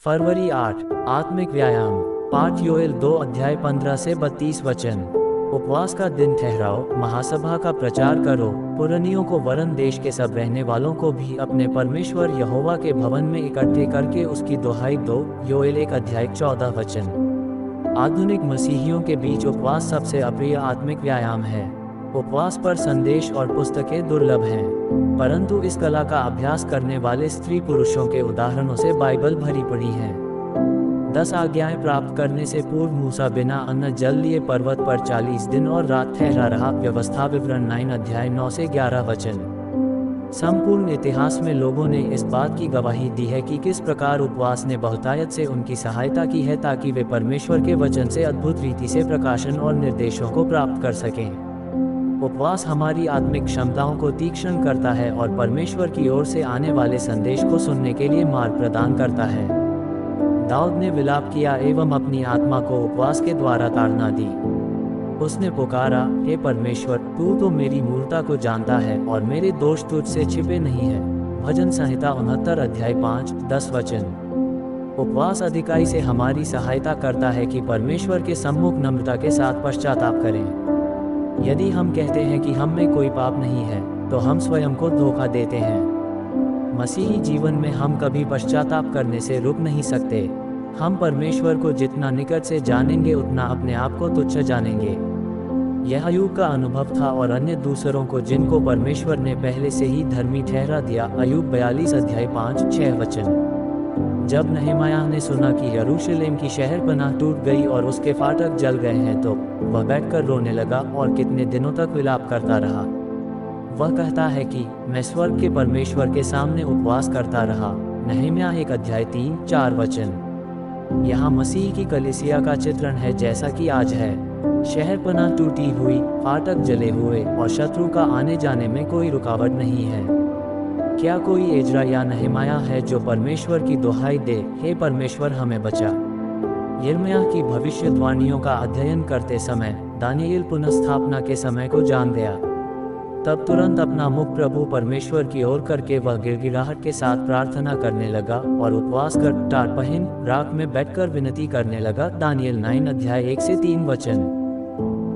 फरवरी 8, आत्मिक व्यायाम। पाठ योएल 2 अध्याय 15 से 32 वचन। उपवास का दिन ठहराओ, महासभा का प्रचार करो, पुरनियों को वरन देश के सब रहने वालों को भी अपने परमेश्वर यहोवा के भवन में इकट्ठे करके उसकी दुहाई दो। योएल 1 अध्याय 14 वचन। आधुनिक मसीहियों के बीच उपवास सबसे अप्रिय आत्मिक व्यायाम है। उपवास पर संदेश और पुस्तकें दुर्लभ हैं, परंतु इस कला का अभ्यास करने वाले स्त्री पुरुषों के उदाहरणों से बाइबल भरी पड़ी है। 10 आज्ञाएं प्राप्त करने से पूर्व मूसा बिना अन्न जल लिए पर्वत पर 40 दिन और रात ठहरा रहा। व्यवस्था विवरण 9 अध्याय 9 से 11 वचन। संपूर्ण इतिहास में लोगों ने इस बात की गवाही दी है कि किस प्रकार उपवास ने बहुतायत से उनकी सहायता की है ताकि वे परमेश्वर के वचन से अद्भुत रीति से प्रकाशन और निर्देशों को प्राप्त कर सकें। उपवास हमारी आत्मिक क्षमताओं को तीक्ष्ण करता है और परमेश्वर की ओर से आने वाले संदेश को सुनने के लिए मार्ग प्रदान करता है। दाऊद ने विलाप किया एवं अपनी आत्मा को उपवास के द्वारा ताड़ना दी। उसने पुकारा, हे परमेश्वर, तू तो मेरी मूर्खता को जानता है और मेरे दोष तुझसे छिपे नहीं है। भजन संहिता 69 अध्याय 5-10 वचन। उपवास अधिकाई से हमारी सहायता करता है कि परमेश्वर के सम्मुख नम्रता के साथ पश्चाताप करें। यदि हम कहते हैं कि हम में कोई पाप नहीं है, तो हम स्वयं को धोखा देते हैं। मसीही जीवन में हम कभी पश्चाताप करने से रुक नहीं सकते। हम परमेश्वर को जितना निकट से जानेंगे उतना अपने आप को तुच्छ जानेंगे। यह अय्यूब का अनुभव था और अन्य दूसरों को जिनको परमेश्वर ने पहले से ही धर्मी ठहरा दिया। अय्यूब 42 अध्याय 5-6 वचन। जब नहमयाह ने सुना कि यरूशलेम की शहरपनाह टूट गई और उसके फाटक जल गए हैं, तो वह बैठकर रोने लगा और कितने दिनों तक विलाप करता रहा। वह कहता है कि मैं स्वर्ग के परमेश्वर के सामने उपवास करता रहा। नहमयाह 1 अध्याय 3-4 वचन। यहाँ मसीह की कलीसिया का चित्रण है जैसा कि आज है। शहरपनाह टूटी हुई, फाटक जले हुए और शत्रु का आने जाने में कोई रुकावट नहीं है। क्या कोई एजरा या नहमयाह है जो परमेश्वर की दुहाई दे, हे परमेश्वर हमें बचा। यिर्मयाह की भविष्यवाणियों का अध्ययन करते समय दानियेल पुनर्स्थापना के समय को जान गया। तब तुरंत अपना मुख प्रभु परमेश्वर की ओर करके वह गिड़गिड़ाहट के साथ प्रार्थना करने लगा और उपवास कर टाट पहन राख में बैठकर विनती करने लगा। दानियेल 9 अध्याय 1 से 3 वचन।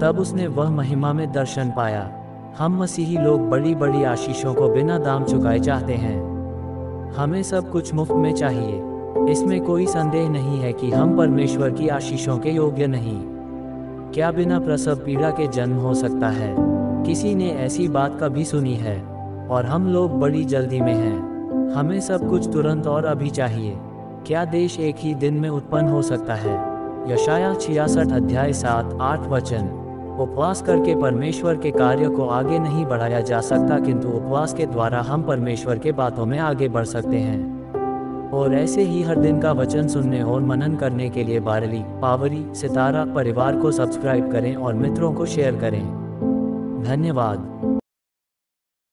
तब उसने वह महिमा में दर्शन पाया। हम मसीही लोग बड़ी बड़ी आशीषों को बिना दाम चुकाए चाहते हैं। हमें सब कुछ मुफ्त में चाहिए। इसमें कोई संदेह नहीं है कि हम परमेश्वर की आशीषों के योग्य नहीं। क्या बिना प्रसव पीड़ा के जन्म हो सकता है? किसी ने ऐसी बात कभी सुनी है? और हम लोग बड़ी जल्दी में हैं। हमें सब कुछ तुरंत और अभी चाहिए। क्या देश एक ही दिन में उत्पन्न हो सकता है? यशायाह 66 अध्याय 7-8 वचन। उपवास करके परमेश्वर के कार्य को आगे नहीं बढ़ाया जा सकता, किंतु उपवास के द्वारा हम परमेश्वर के बातों में आगे बढ़ सकते हैं। और ऐसे ही हर दिन का वचन सुनने और मनन करने के लिए बारली, पावरी, सितारा परिवार को सब्सक्राइब करें और मित्रों को शेयर करें। धन्यवाद।